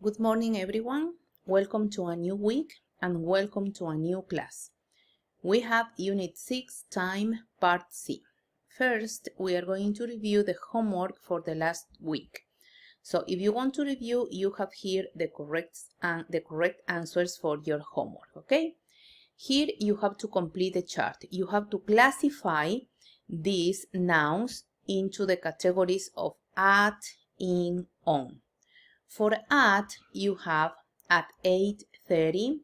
Good morning, everyone. Welcome to a new week and welcome to a new class. We have Unit 6, Time, Part C. First, we are going to review the homework for the last week. So if you want to review, you have here the correct answers for your homework, okay? Here you have to complete the chart. You have to classify these nouns into the categories of at, in, on. For at, you have at 8:30,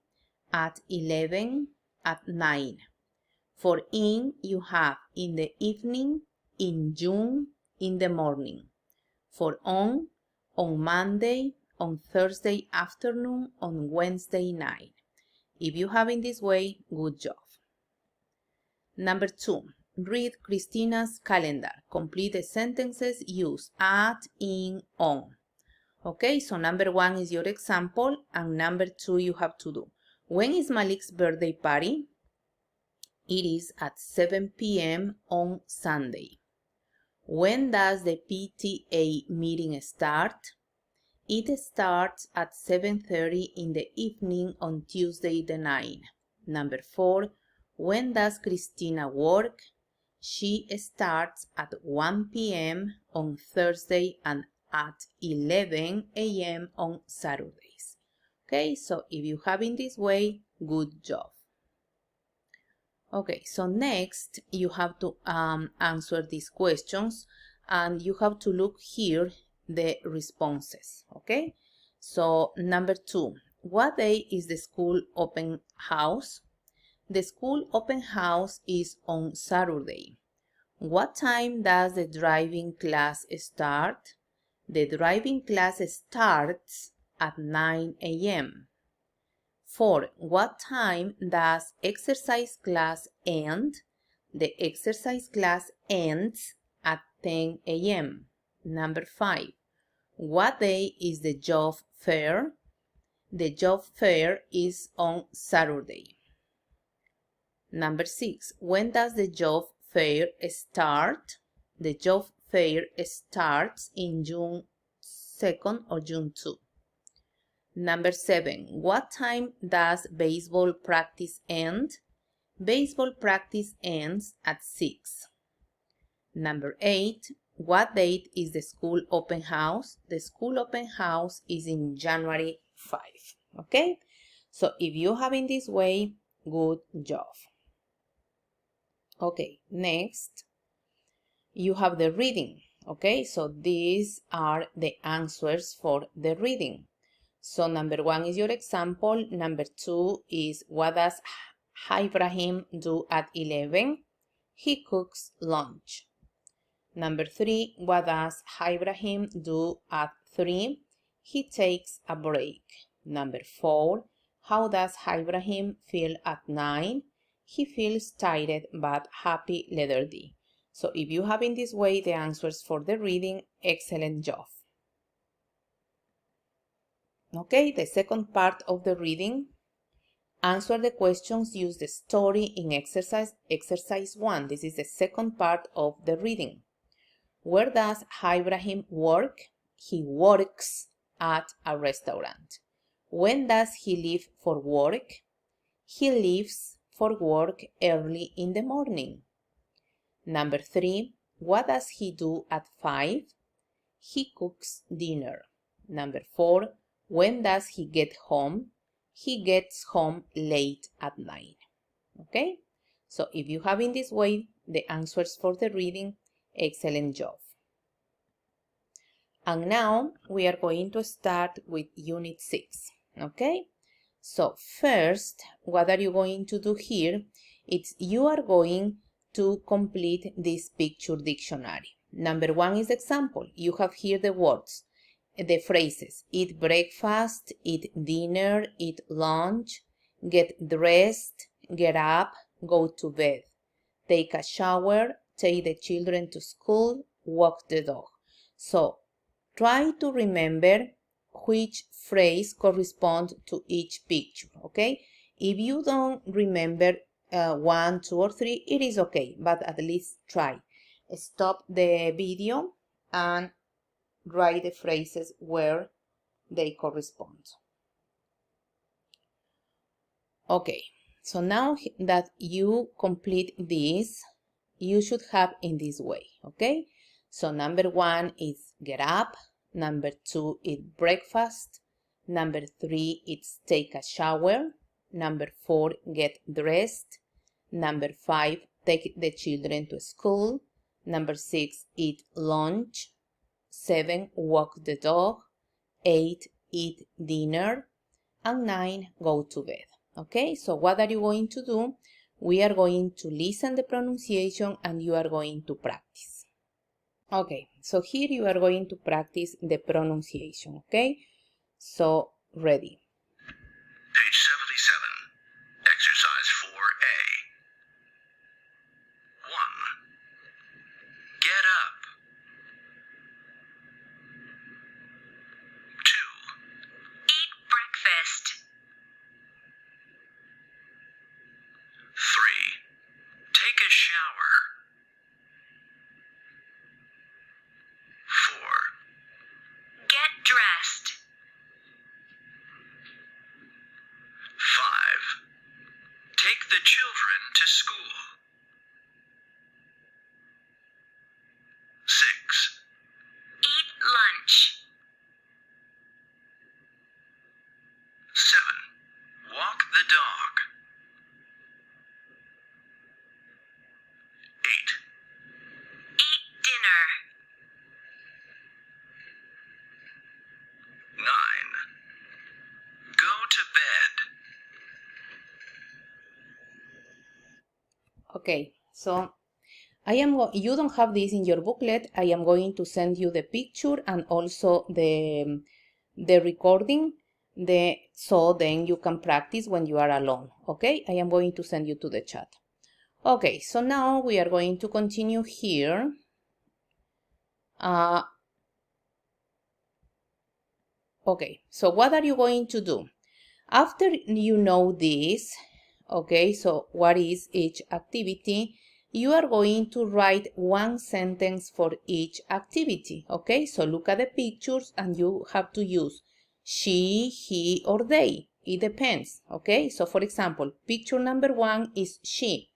at 11, at 9. For in, you have in the evening, in June, in the morning. For on Monday, on Thursday afternoon, on Wednesday night. If you have in this way, good job. Number 2, read Christina's calendar. Complete the sentences, use at, in, on. Okay, so number 1 is your example, and number 2 you have to do. When is Malik's birthday party? It is at 7 p.m. on Sunday. When does the PTA meeting start? It starts at 7:30 in the evening on Tuesday the 9th. Number 4, when does Christina work? She starts at 1 p.m. on Thursday and at 11 a.m. on Saturdays. Okay, so if you have in this way, good job. Okay, so next you have to answer these questions, and you have to look here the responses. Okay, so number 2, what day is the school open house? The school open house is on Saturday. What time does the driving class start? The driving class starts at 9 a.m. 4. What time does exercise class end? The exercise class ends at 10 a.m. Number 5. What day is the job fair? The job fair is on Saturday. Number 6. When does the job fair start? The job fair starts in June 2nd or June 2. Number 7. What time does baseball practice end? Baseball practice ends at 6. Number 8. What date is the school open house? The school open house is in January 5. Okay? So if you have in this way, good job. Okay, next you have the reading. Okay, so these are the answers for the reading. So number 1 is your example. Number 2 is, what does Ibrahim do at 11? He cooks lunch. Number 3, what does Ibrahim do at 3? He takes a break. Number 4, how does Ibrahim feel at 9? He feels tired but happy letter D. So if you have in this way the answers for the reading, excellent job. Okay, the second part of the reading. Answer the questions, use the story in exercise 1. This is the second part of the reading. Where does Ibrahim work? He works at a restaurant. When does he leave for work? He leaves for work early in the morning. Number 3, what does he do at 5? He cooks dinner. Number 4, when does he get home? He gets home late at night. Okay? So if you have in this way the answers for the reading, excellent job. And now we are going to start with Unit 6. Okay? So first, what are you going to do here? It's you are going to complete this picture dictionary. Number 1 is example. You have here the words, the phrases: eat breakfast, eat dinner, eat lunch, get dressed, get up, go to bed, take a shower, take the children to school, walk the dog. So try to remember which phrase corresponds to each picture, okay? If you don't remember 1, 2, or 3, it is okay, but at least try. Stop the video and write the phrases where they correspond. Okay, so now that you complete this, you should have in this way, okay? So number 1 is get up, number 2 is breakfast, number 3 is take a shower, number 4 get dressed, number 5 take the children to school, number 6 eat lunch, 7 walk the dog, 8 eat dinner, and 9 go to bed. Okay, so what are you going to do? We are going to listen the pronunciation and you are going to practice. Okay, so here you are going to practice the pronunciation, okay? So, ready. Page 77, exercise 4A. 1. Get up. 2. Eat breakfast. 3. Take a shower. 4. Get dressed. 5. Take the children to school. 6. Eat lunch. 7. Walk the dog. 8. Eat dinner. 9. Go to bed. Okay, so you don't have this in your booklet. I am going to send you the picture and also the recording, so then you can practice when you are alone. Okay, I am going to send you to the chat. Okay, so now we are going to continue here. Okay, so what are you going to do? After you know this, okay, so what is each activity? You are going to write one sentence for each activity, okay? So look at the pictures and you have to use she, he, or they. It depends, okay? So for example, picture number 1 is she.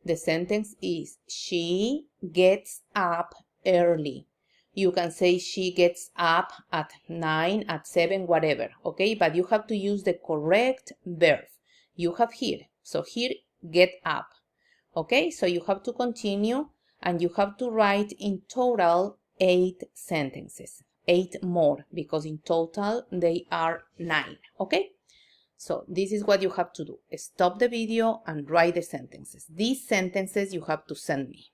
The sentence is, she gets up early. You can say she gets up at 9, at 7, whatever, okay? But you have to use the correct verb. You have here. So here, get up, okay? So you have to continue and you have to write in total 8 sentences. 8 more, because in total they are 9, okay? So this is what you have to do. Stop the video and write the sentences. These sentences you have to send me.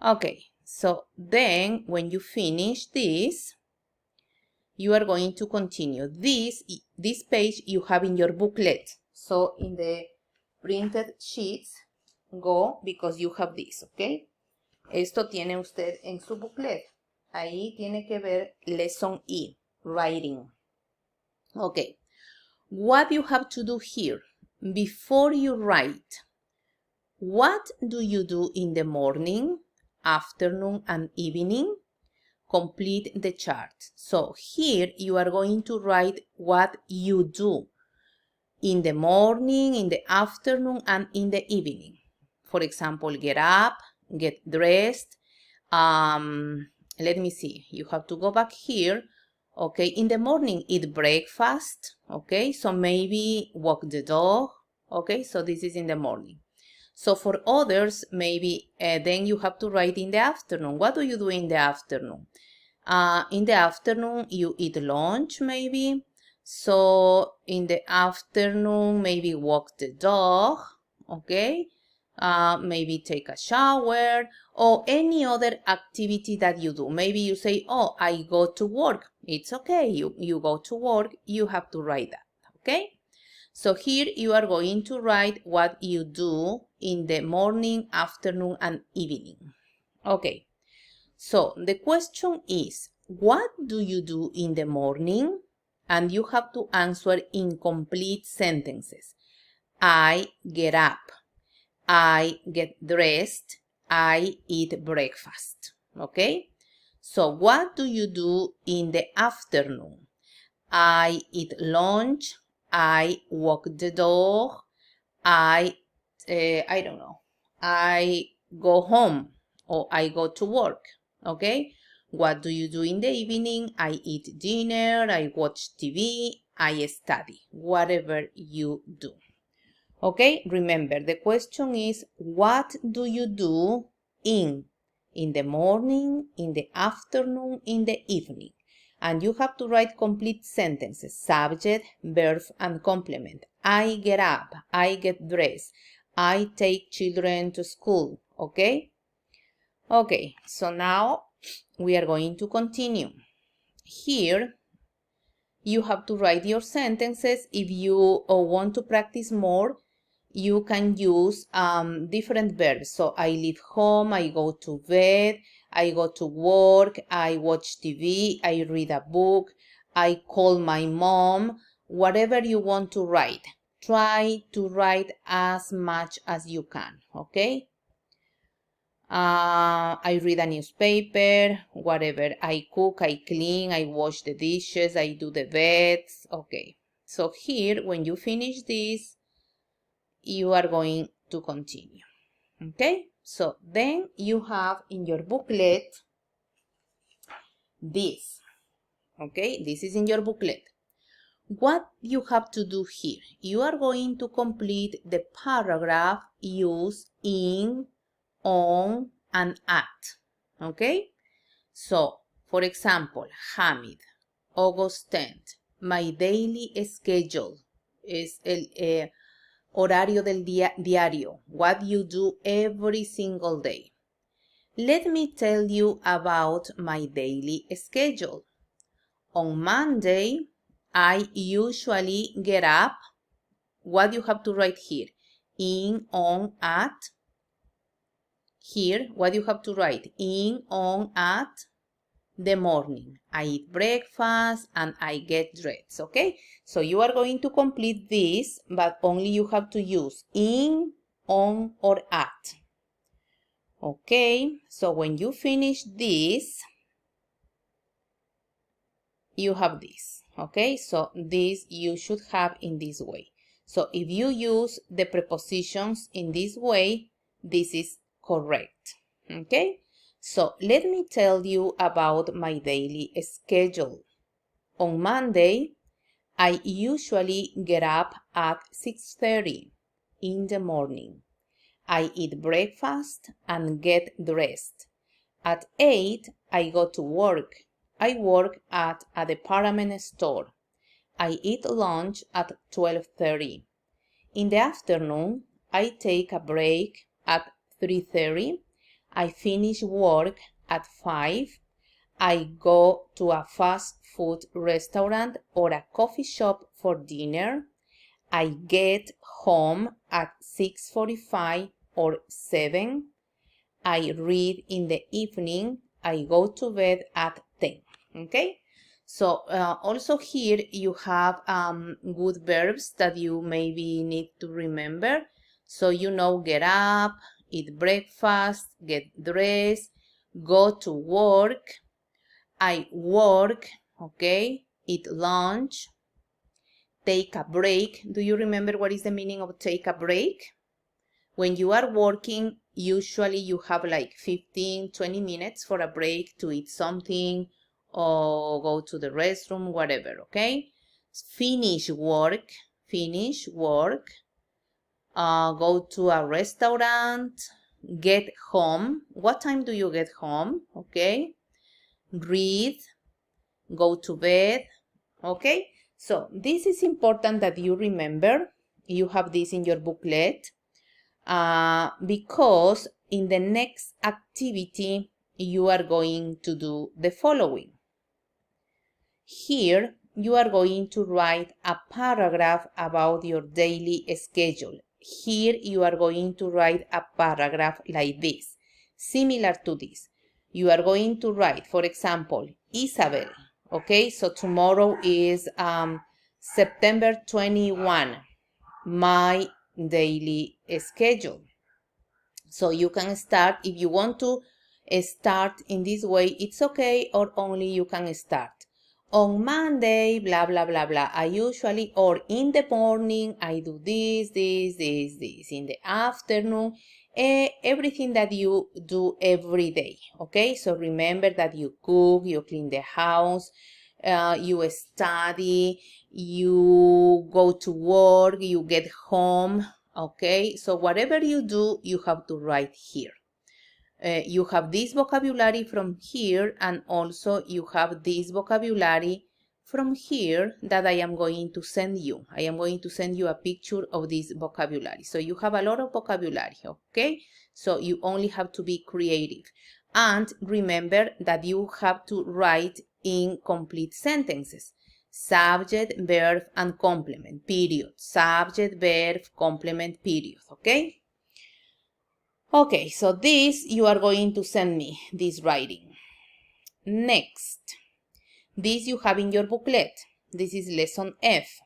Okay, so then when you finish this, you are going to continue. This page you have in your booklet. So in the printed sheets, go because you have this, okay? Esto tiene usted en su booklet. Ahí tiene que ver lesson E, writing. Okay. What you have to do here, before you write, what do you do in the morning, afternoon, and evening? Complete the chart. So here you are going to write what you do in the morning, in the afternoon, and in the evening. For example, get up, get dressed. Let me see. You have to go back here. Okay, in the morning, eat breakfast. Okay, so maybe walk the dog. Okay, so this is in the morning. So for others, maybe then you have to write in the afternoon. What do you do in the afternoon? In the afternoon, you eat lunch, maybe. So in the afternoon, maybe walk the dog. Okay, maybe take a shower, or any other activity that you do. Maybe you say, oh, I go to work. It's okay. You go to work. You have to write that. Okay. So here you are going to write what you do in the morning, afternoon, and evening. Okay. So the question is, what do you do in the morning? And you have to answer in complete sentences. I get up. I get dressed. I eat breakfast. Okay? So what do you do in the afternoon? I eat lunch, I walk the dog, I don't know, I go home or I go to work, okay? What do you do in the evening? I eat dinner, I watch TV, I study, whatever you do. Okay, remember the question is, what do you do in the morning, in the afternoon, in the evening? And you have to write complete sentences, subject, verb, and complement. I get up, I get dressed, I take children to school, okay? Okay, so now we are going to continue. Here, you have to write your sentences. If you want to practice more, you can use different verbs. So I leave home, I go to bed, I go to work, I watch TV, I read a book, I call my mom, whatever you want to write. Try to write as much as you can, okay? I read a newspaper, whatever. I cook, I clean, I wash the dishes, I do the beds, okay. So here, when you finish this, you are going to continue, okay? So then you have in your booklet this, okay? This is in your booklet. What you have to do here, you are going to complete the paragraph used in, on, and at, okay? So, for example, Hamid, August 10th, my daily schedule is el horario del diario, what you do every single day. Let me tell you about my daily schedule. On Monday, I usually get up. What you have to write here? In, on, at. Here, what you have to write? In, on, at the morning. I eat breakfast and I get dressed, okay? So you are going to complete this, but only you have to use in, on, or at. Okay, so when you finish this, you have this, okay? So this you should have in this way. So if you use the prepositions in this way, this is correct, okay? So let me tell you about my daily schedule. On Monday, I usually get up at 6:30 in the morning. I eat breakfast and get dressed. At 8, I go to work. I work at a department store. I eat lunch at 12:30. In the afternoon, I take a break at 3:30. I finish work at 5. I go to a fast food restaurant or a coffee shop for dinner. I get home at 6:45 or 7. I read in the evening. I go to bed at 10. Okay? So also here you have good verbs that you maybe need to remember. So you know, get up, eat breakfast, get dressed, go to work. I work, okay? Eat lunch, take a break. Do you remember what is the meaning of take a break? When you are working, usually you have like 15, 20 minutes for a break to eat something or go to the restroom, whatever, okay? Finish work, go to a restaurant, get home. What time do you get home, okay? Read, go to bed, okay? So this is important that you remember. You have this in your booklet. Because in the next activity, you are going to do the following. Here, you are going to write a paragraph about your daily schedule. Here, you are going to write a paragraph like this, similar to this. You are going to write, for example, Isabel. Okay, so tomorrow is September 21, my daily schedule. So you can start, if you want to start in this way, it's okay, or only you can start. on Monday, blah, blah, blah, blah. I usually, or in the morning, I do this. In the afternoon, everything that you do every day, okay? So remember that you cook, you clean the house, you study, you go to work, you get home, okay? So whatever you do, you have to write here. You have this vocabulary from here, and also you have this vocabulary from here that I am going to send you. I am going to send you a picture of this vocabulary. So you have a lot of vocabulary, okay? So you only have to be creative. And remember that you have to write in complete sentences. Subject, verb, and complement, period. Subject, verb, complement, period, okay? Okay, so this you are going to send me, this writing. Next, this you have in your booklet. This is lesson F.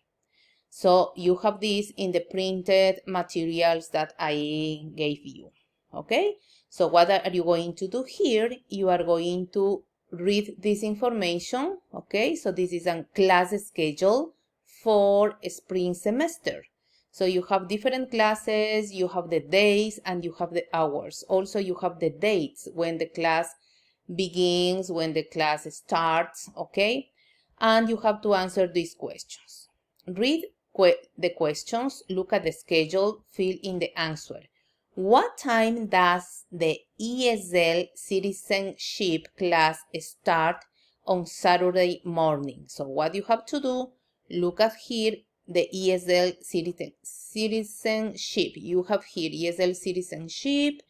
So you have this in the printed materials that I gave you. Okay, so what are you going to do here? You are going to read this information. Okay, so this is a class schedule for spring semester. So you have different classes, you have the days, and you have the hours. Also, you have the dates when the class begins, when the class starts, okay? And you have to answer these questions. Read the questions, look at the schedule, fill in the answer. What time does the ESL citizenship class start on Saturday morning? So what you have to do, look at here, the ESL citizenship. You have here ESL citizenship.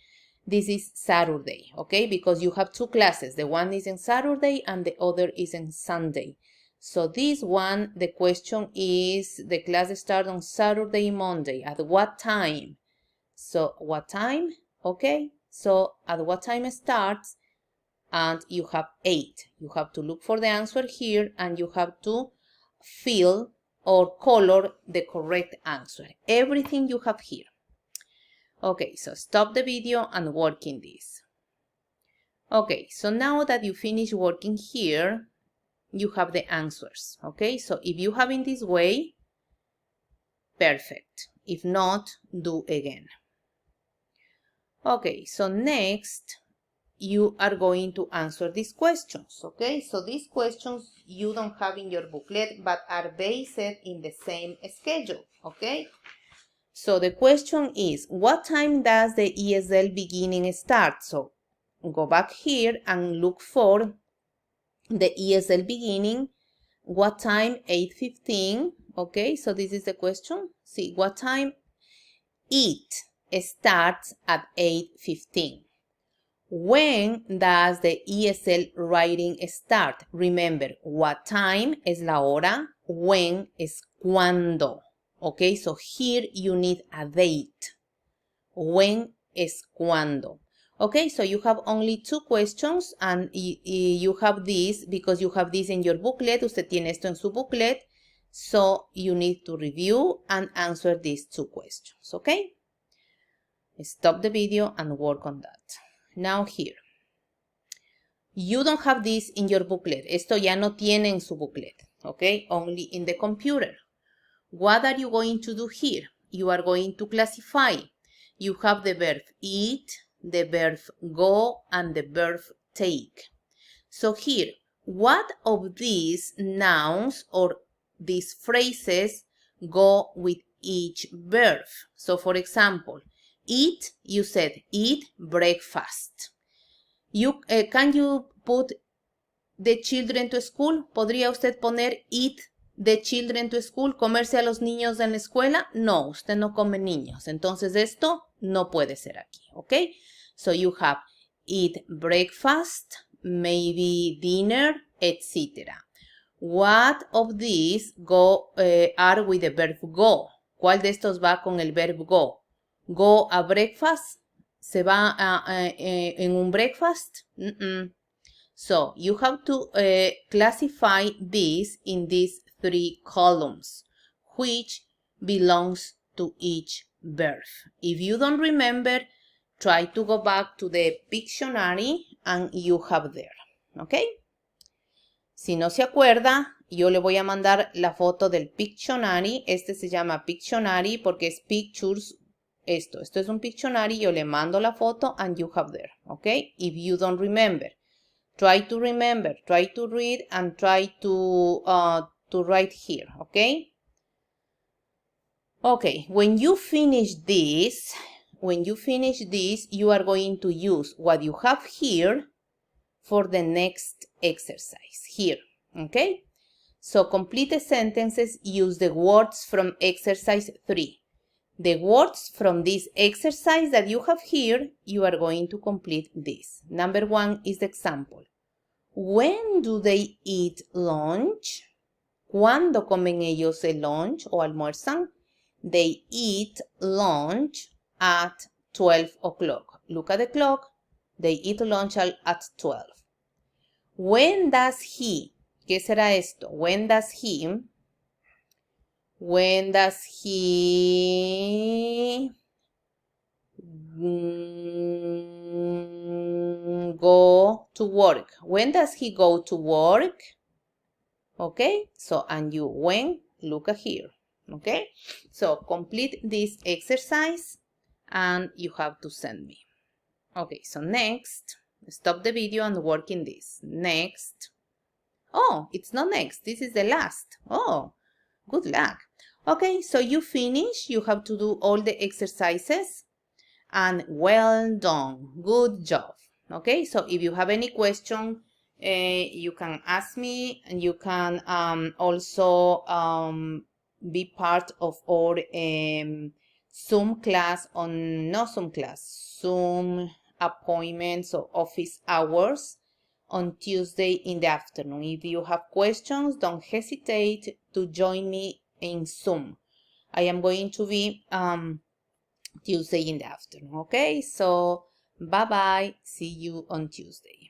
This is Saturday, okay? Because you have two classes. The one is on Saturday and the other is on Sunday. So this one, the question is, the class starts on Saturday, Monday. At what time? So what time? Okay. So at what time it starts? And you have 8. You have to look for the answer here, and you have to fill or color the correct answer. Everything you have here. Okay, so stop the video and work in this. Okay, so now that you finish working here, you have the answers. Okay, so if you have in this way, perfect. If not, do again. Okay, so next, you are going to answer these questions. Okay, so these questions you don't have in your booklet, but are based in the same schedule. Okay. So the question is, what time does the ESL beginning start? So go back here and look for the ESL beginning. What time? 8:15. Okay, so this is the question. See, what time? It starts at 8:15. When does the ESL writing start? Remember, what time es la hora, when es cuando. Okay, so here you need a date. When es cuando. Okay, so you have only 2 questions, and you have this because you have this in your booklet. Usted tiene esto en su booklet. So you need to review and answer these 2 questions. Okay? Stop the video and work on that. Now here. You don't have this in your booklet. Esto ya no tiene en su booklet. Okay? Only in the computer. What are you going to do here? You are going to classify. You have the verb eat, the verb go, and the verb take. So here, what of these nouns or these phrases go with each verb? So for example, eat, you said eat breakfast. Can you put the children to school? ¿Podría usted poner eat the children to school? ¿Comerse a los niños en la escuela? No, usted no come niños. Entonces esto no puede ser aquí, ¿ok? So you have eat breakfast, maybe dinner, etc. What of these go are with the verb go? ¿Cuál de estos va con el verb go? Go a breakfast. ¿Se va en un breakfast? So you have to classify this in these 3 columns, which belongs to each verb. If you don't remember, try to go back to the dictionary and you have there. ¿Ok? Si no se acuerda, yo le voy a mandar la foto del Pictionary. Este se llama Pictionary porque es pictures. Esto es un Pictionary. Yo le mando la foto and you have there, okay? If you don't remember, try to remember, try to read and try to write here, okay? Okay, when you finish this, you are going to use what you have here for the next exercise here, okay? So complete the sentences, use the words from exercise 3. The words from this exercise that you have here, you are going to complete this. Number 1 is the example. When do they eat lunch? ¿Cuándo comen ellos el lunch o almuerzan? They eat lunch at 12 o'clock. Look at the clock. They eat lunch at 12. When does he? ¿Qué será esto? When does he go to work? When does he go to work? Okay, so and you when, look at here. Okay, so complete this exercise and you have to send me. Okay, so next, stop the video and work in this. Next. Oh, it's not next. This is the last. Oh, good luck. Okay, so you finish. You have to do all the exercises. And well done. Good job. Okay, so if you have any question, you can ask me. And you can also be part of our Zoom class on, no Zoom class, Zoom appointments or office hours on Tuesday in the afternoon. If you have questions, don't hesitate to join me in Zoom. I am going to be Tuesday in the afternoon. Okay, so bye-bye. See you on Tuesday.